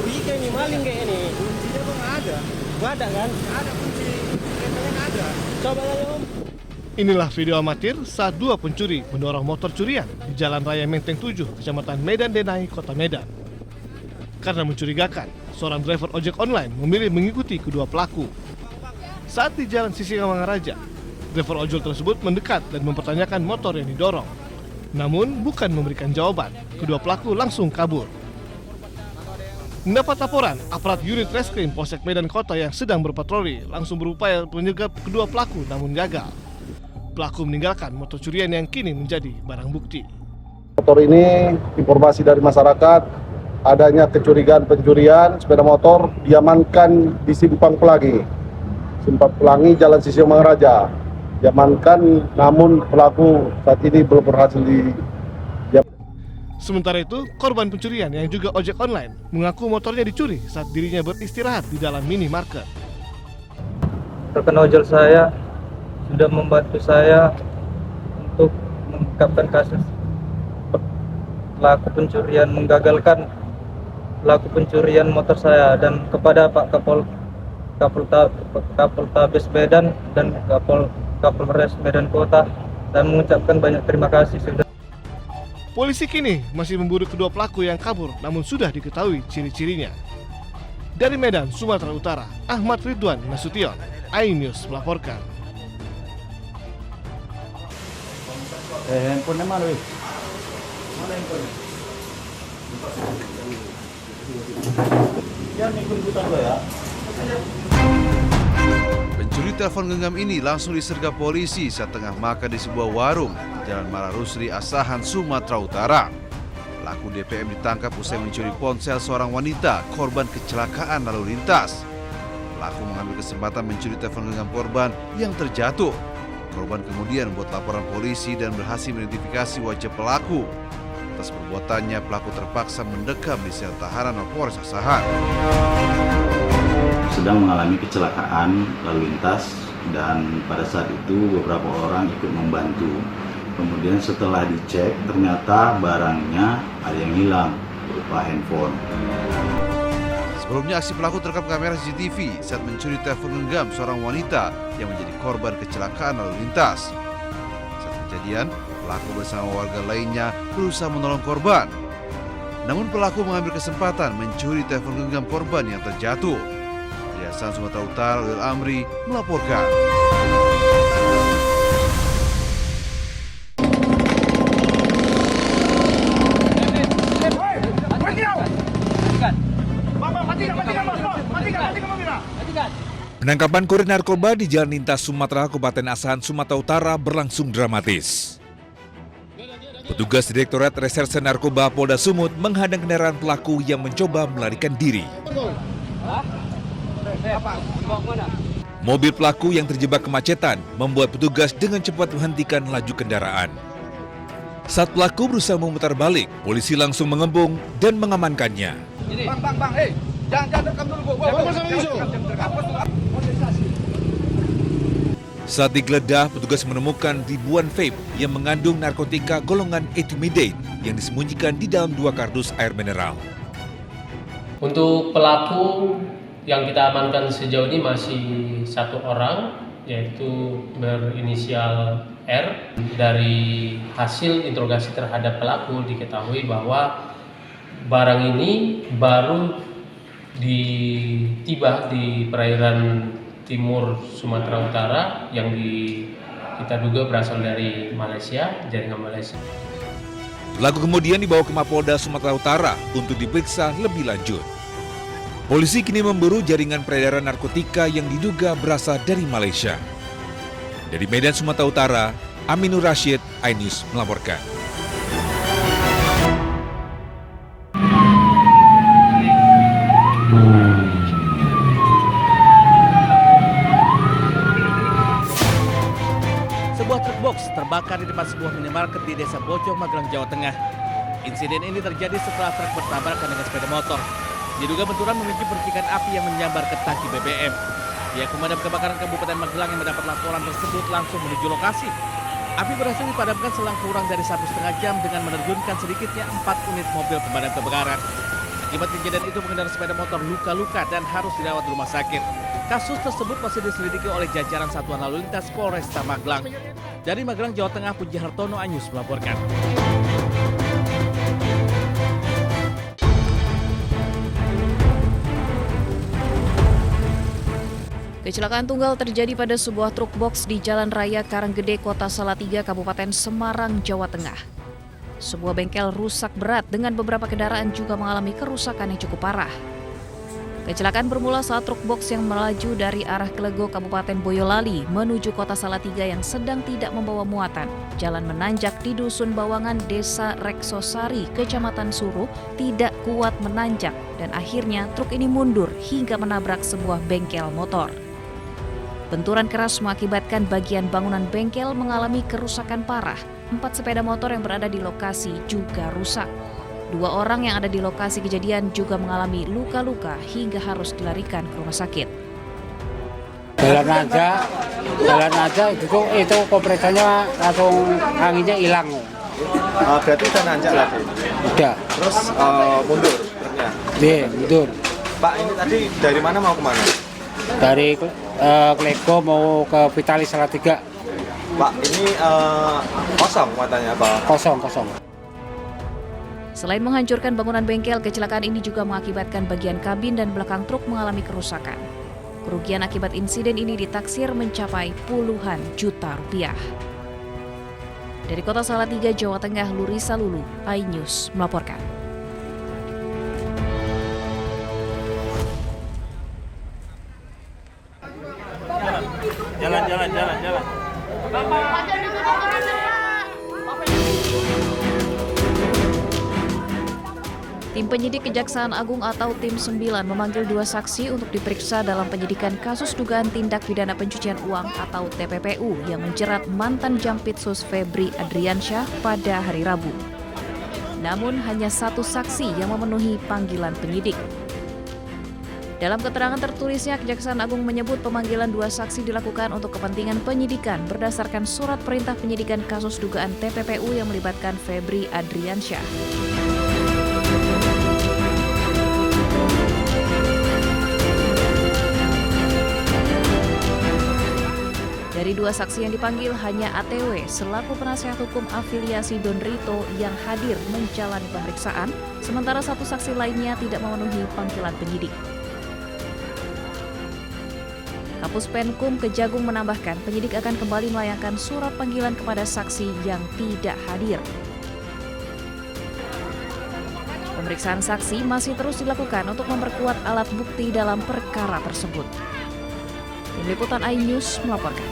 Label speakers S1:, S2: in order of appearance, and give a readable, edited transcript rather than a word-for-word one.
S1: Curiga ini maling kayak ini.
S2: Kuncinya kok nggak ada?
S1: Nggak ada kan?
S2: Nggak ada kunci. Kayaknya nggak ada.
S1: Coba kali Om.
S3: Inilah video amatir saat dua pencuri mendorong motor curian di Jalan Raya Menteng 7, Kecamatan Medan Denai, Kota Medan. Karena mencurigakan, seorang driver ojek online memilih mengikuti kedua pelaku. Saat di Jalan Sisingamangaraja, driver ojol tersebut mendekat dan mempertanyakan motor yang didorong. Namun bukan memberikan jawaban, kedua pelaku langsung kabur. Mendapat laporan, aparat unit reskrim Polsek Medan Kota yang sedang berpatroli langsung berupaya menyergap kedua pelaku namun gagal. Pelaku meninggalkan motor curian yang kini menjadi barang bukti.
S4: Motor ini informasi dari masyarakat adanya kecurigaan pencurian sepeda motor diamankan di Simpang Pelangi. Simpang Pelangi Jalan Sisingamangaraja. Diamankan namun pelaku saat ini belum berhasil
S3: Sementara itu, korban pencurian yang juga ojek online mengaku motornya dicuri saat dirinya beristirahat di dalam minimarket.
S5: Rekan ojol saya sudah membantu saya untuk mengungkapkan kasus pelaku pencurian, menggagalkan pelaku pencurian motor saya, dan kepada Pak Kapoltabes Medan dan Kapolres Medan Kota, dan mengucapkan banyak terima kasih sudah.
S3: Polisi kini masih memburu kedua pelaku yang kabur namun sudah diketahui ciri-cirinya. Dari Medan, Sumatera Utara, Ahmad Ridwan Nasution, iNews melaporkan.
S6: Handphonenya mana, wih? Mana handphone? Jangan ikut-ikutan lo ya.
S7: Pencuri telepon genggam ini langsung disergap polisi saat tengah makan di sebuah warung Jalan Mararusri, Asahan, Sumatera Utara. Pelaku DPM ditangkap usai mencuri ponsel seorang wanita, korban kecelakaan lalu lintas. Pelaku mengambil kesempatan mencuri telepon genggam korban yang terjatuh. Korban kemudian membuat laporan polisi dan berhasil mengidentifikasi wajah pelaku. Atas perbuatannya, pelaku terpaksa mendekam di sel tahanan Mapolres Asahan.
S6: Sedang mengalami kecelakaan lalu lintas dan pada saat itu beberapa orang ikut membantu. Kemudian setelah dicek ternyata barangnya ada yang hilang berupa handphone.
S7: Sebelumnya aksi pelaku terekam kamera CCTV saat mencuri telepon genggam seorang wanita yang menjadi korban kecelakaan lalu lintas. Saat kejadian, pelaku bersama warga lainnya berusaha menolong korban. Namun pelaku mengambil kesempatan mencuri telepon genggam korban yang terjatuh. Dari Asahan, Sumatera Utara, Wil Amri melaporkan.
S8: Penangkapan kurir narkoba di Jalan Lintas Sumatera, Kabupaten Asahan, Sumatera Utara berlangsung dramatis. Petugas Direktorat Reserse Narkoba Polda Sumut menghadang kendaraan pelaku yang mencoba melarikan diri. Mobil pelaku yang terjebak kemacetan membuat petugas dengan cepat menghentikan laju kendaraan. Saat pelaku berusaha memutar balik, polisi langsung mengembung dan mengamankannya.
S2: Bang, hei, jangan rekam dulu,
S8: Saat digeledah, petugas menemukan ribuan vape yang mengandung narkotika golongan etimidate yang disembunyikan di dalam 2 kardus air mineral.
S9: Untuk pelaku yang kita amankan sejauh ini masih 1 orang, yaitu berinisial R. Dari hasil interogasi terhadap pelaku diketahui bahwa barang ini baru tiba di perairan timur Sumatera Utara yang kita duga berasal dari Malaysia, jaringan Malaysia.
S8: Pelaku kemudian dibawa ke Mapolda Sumatera Utara untuk diperiksa lebih lanjut. Polisi kini memburu jaringan peredaran narkotika yang diduga berasal dari Malaysia. Dari Medan, Sumatera Utara, Aminur Rashid, iNews melaporkan.
S10: Sebuah truk box terbakar di depan sebuah minimarket di Desa Bojong, Magelang, Jawa Tengah. Insiden ini terjadi setelah truk bertabrakan dengan sepeda motor. Diduga benturan memicu percikan api yang menyambar ke tangki BBM. Pihak pemadam kebakaran Kabupaten Magelang yang mendapat laporan tersebut langsung menuju lokasi. Api berhasil dipadamkan selang kurang dari 1,5 jam dengan menerjunkan sedikitnya 4 unit mobil pemadam kebakaran. Akibat kejadian itu pengendara sepeda motor luka-luka dan harus dirawat di rumah sakit. Kasus tersebut masih diselidiki oleh jajaran Satuan Lalu Lintas Polresta Magelang. Dari Magelang, Jawa Tengah, Puji Hartono, Anyus melaporkan.
S11: Kecelakaan tunggal terjadi pada sebuah truk box di Jalan Raya Karanggede, Kota Salatiga, Kabupaten Semarang, Jawa Tengah. Sebuah bengkel rusak berat dengan beberapa kendaraan juga mengalami kerusakan yang cukup parah. Kecelakaan bermula saat truk box yang melaju dari arah Klego, Kabupaten Boyolali menuju Kota Salatiga yang sedang tidak membawa muatan. Jalan menanjak di Dusun Bawangan, Desa Reksosari, Kecamatan Suruh, tidak kuat menanjak dan akhirnya truk ini mundur hingga menabrak sebuah bengkel motor. Benturan keras mengakibatkan bagian bangunan bengkel mengalami kerusakan parah. 4 sepeda motor yang berada di lokasi juga rusak. 2 orang yang ada di lokasi kejadian juga mengalami luka-luka hingga harus dilarikan ke rumah sakit.
S12: Jalan aja itu kompresornya langsung anginnya hilang.
S2: Berarti udah nanjak lagi?
S12: Udah.
S2: Terus mundur truknya?
S12: Iya, mundur.
S2: Pak, ini tadi dari mana mau kemana?
S12: Dari Klego mau ke Vitalis Salatiga.
S2: Pak, ini kosong matanya apa?
S12: Kosong.
S11: Selain menghancurkan bangunan bengkel, kecelakaan ini juga mengakibatkan bagian kabin dan belakang truk mengalami kerusakan. Kerugian akibat insiden ini ditaksir mencapai puluhan juta rupiah. Dari Kota Salatiga, Jawa Tengah, Lurisa Lulu, iNews melaporkan.
S10: Jalan.
S11: Tim penyidik Kejaksaan Agung atau Tim 9 memanggil 2 saksi untuk diperiksa dalam penyidikan kasus dugaan tindak pidana pencucian uang atau TPPU yang menjerat mantan Jampitsus Febri Adriansyah pada hari Rabu. Namun hanya 1 saksi yang memenuhi panggilan penyidik. Dalam keterangan tertulisnya, Kejaksaan Agung menyebut pemanggilan 2 saksi dilakukan untuk kepentingan penyidikan berdasarkan surat perintah penyidikan kasus dugaan TPPU yang melibatkan Febri Adriansyah. Dari 2 saksi yang dipanggil, hanya ATW selaku penasihat hukum afiliasi Don Rito yang hadir menjalani pemeriksaan, sementara 1 saksi lainnya tidak memenuhi panggilan penyidik. Kapus Penkum Kejagung menambahkan penyidik akan kembali melayangkan surat panggilan kepada saksi yang tidak hadir. Pemeriksaan saksi masih terus dilakukan untuk memperkuat alat bukti dalam perkara tersebut. Tim Liputan iNews melaporkan.